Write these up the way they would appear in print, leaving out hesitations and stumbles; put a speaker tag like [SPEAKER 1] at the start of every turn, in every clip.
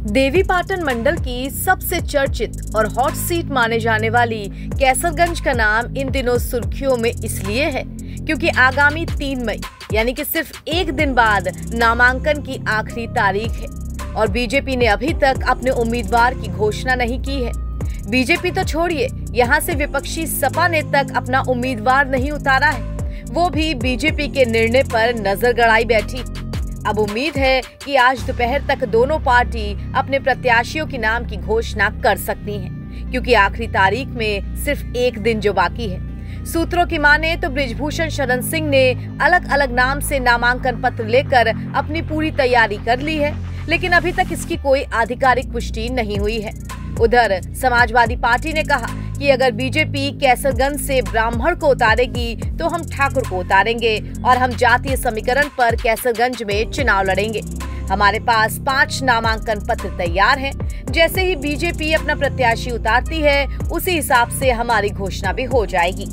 [SPEAKER 1] देवीपाटन मंडल की सबसे चर्चित और हॉट सीट माने जाने वाली कैसरगंज का नाम इन दिनों सुर्खियों में इसलिए है क्योंकि आगामी 3 मई यानी कि सिर्फ एक दिन बाद नामांकन की आखिरी तारीख है और बीजेपी ने अभी तक अपने उम्मीदवार की घोषणा नहीं की है। बीजेपी तो छोड़िए, यहाँ से विपक्षी सपा ने तक अपना उम्मीदवार नहीं उतारा है, वो भी बीजेपी के निर्णय पर नजर गड़ाई बैठी। अब उम्मीद है कि आज दोपहर तक दोनों पार्टी अपने प्रत्याशियों के नाम की घोषणा कर सकती हैं, क्योंकि आखिरी तारीख में सिर्फ एक दिन जो बाकी है। सूत्रों की माने तो बृजभूषण शरण सिंह ने अलग अलग नाम से नामांकन पत्र लेकर अपनी पूरी तैयारी कर ली है, लेकिन अभी तक इसकी कोई आधिकारिक पुष्टि नहीं हुई है। उधर समाजवादी पार्टी ने कहा कि अगर बीजेपी कैसरगंज से ब्राह्मण को उतारेगी तो हम ठाकुर को उतारेंगे और हम जातीय समीकरण पर कैसरगंज में चुनाव लड़ेंगे। हमारे पास 5 नामांकन पत्र तैयार हैं। जैसे ही बीजेपी अपना प्रत्याशी उतारती है उसी हिसाब से हमारी घोषणा भी हो जाएगी।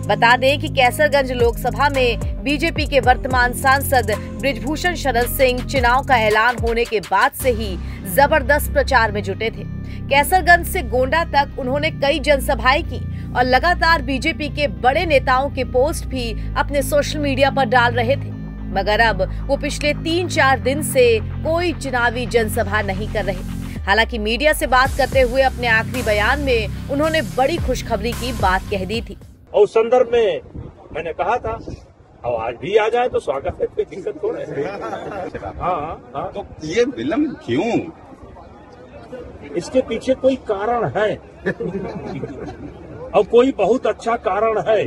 [SPEAKER 1] बता दें कि कैसरगंज लोकसभा में बीजेपी के वर्तमान सांसद बृजभूषण शरण सिंह चुनाव का ऐलान होने के बाद से ही जबरदस्त प्रचार में जुटे थे। कैसरगंज से गोंडा तक उन्होंने कई जनसभाएं की और लगातार बीजेपी के बड़े नेताओं के पोस्ट भी अपने सोशल मीडिया पर डाल रहे थे, मगर अब वो पिछले 3-4 दिन से कोई चुनावी जनसभा नहीं कर रहे। हालांकि मीडिया से बात करते हुए अपने आखिरी बयान में उन्होंने बड़ी खुशखबरी की बात कह दी थी।
[SPEAKER 2] और उस संदर्भ में मैंने कहा था और आज भी आ जाए तो स्वागत है, कोई दिक्कत थोड़ा है। हाँ,
[SPEAKER 3] तो ये विलम्ब क्यों?
[SPEAKER 2] इसके पीछे कोई कारण है और कोई बहुत अच्छा कारण है।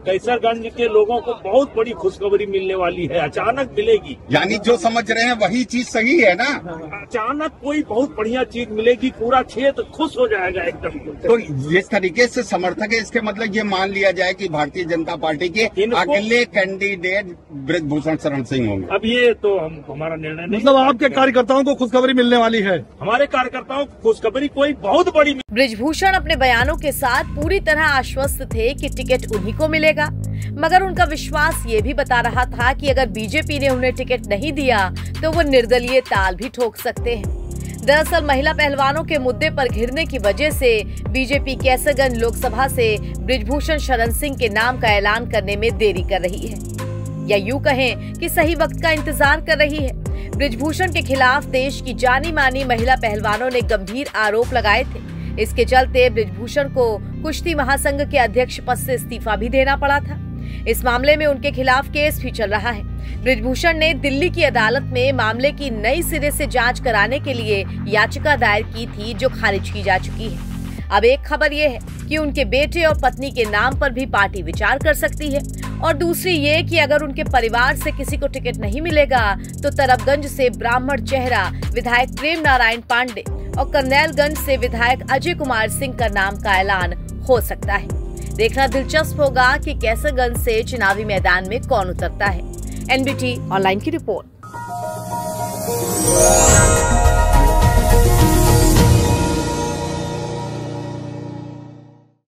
[SPEAKER 2] कैसरगंज के लोगों को बहुत बड़ी खुशखबरी मिलने वाली है, अचानक मिलेगी।
[SPEAKER 3] यानी जो समझ रहे हैं वही चीज सही है ना?
[SPEAKER 2] अचानक कोई बहुत बढ़िया चीज मिलेगी, पूरा क्षेत्र खुश हो जाएगा एकदम।
[SPEAKER 3] तो जिस तरीके से समर्थक है, इसके मतलब ये मान लिया जाए कि भारतीय जनता पार्टी के अगले कैंडिडेट बृजभूषण शरण सिंह होंगे।
[SPEAKER 2] अब ये तो हमारा निर्णय नहीं।
[SPEAKER 4] मतलब आपके कार्यकर्ताओं को खुशखबरी मिलने वाली है?
[SPEAKER 2] हमारे कार्यकर्ताओं को खुशखबरी कोई बहुत बड़ी।
[SPEAKER 1] बृजभूषण अपने बयानों के साथ पूरी तरह आश्वस्त थे कि टिकट उन्हीं को मिलेगा, मगर उनका विश्वास ये भी बता रहा था कि अगर बीजेपी ने उन्हें टिकट नहीं दिया तो वो निर्दलीय ताल भी ठोक सकते हैं। दरअसल महिला पहलवानों के मुद्दे पर घिरने की वजह से बीजेपी कैसरगंज लोकसभा से बृजभूषण शरण सिंह के नाम का ऐलान करने में देरी कर रही है, या यूं कहें कि सही वक्त का इंतजार कर रही है। बृजभूषण के खिलाफ देश की जानी मानी महिला पहलवानों ने गंभीर आरोप लगाए थे। इसके चलते बृजभूषण को कुश्ती महासंघ के अध्यक्ष पद से इस्तीफा भी देना पड़ा था। इस मामले में उनके खिलाफ केस भी चल रहा है। बृजभूषण ने दिल्ली की अदालत में मामले की नई सिरे से जांच कराने के लिए याचिका दायर की थी, जो खारिज की जा चुकी है। अब एक खबर ये है कि उनके बेटे और पत्नी के नाम पर भी पार्टी विचार कर सकती है, और दूसरी ये कि अगर उनके परिवार से किसी को टिकट नहीं मिलेगा तो तरबगंज से ब्राह्मण चेहरा विधायक प्रेम नारायण पांडे और करनैलगंज से विधायक अजय कुमार सिंह का नाम का ऐलान हो सकता है। देखना दिलचस्प होगा कि कैसरगंज से चुनावी मैदान में कौन उतरता है। NBT ऑनलाइन की रिपोर्ट।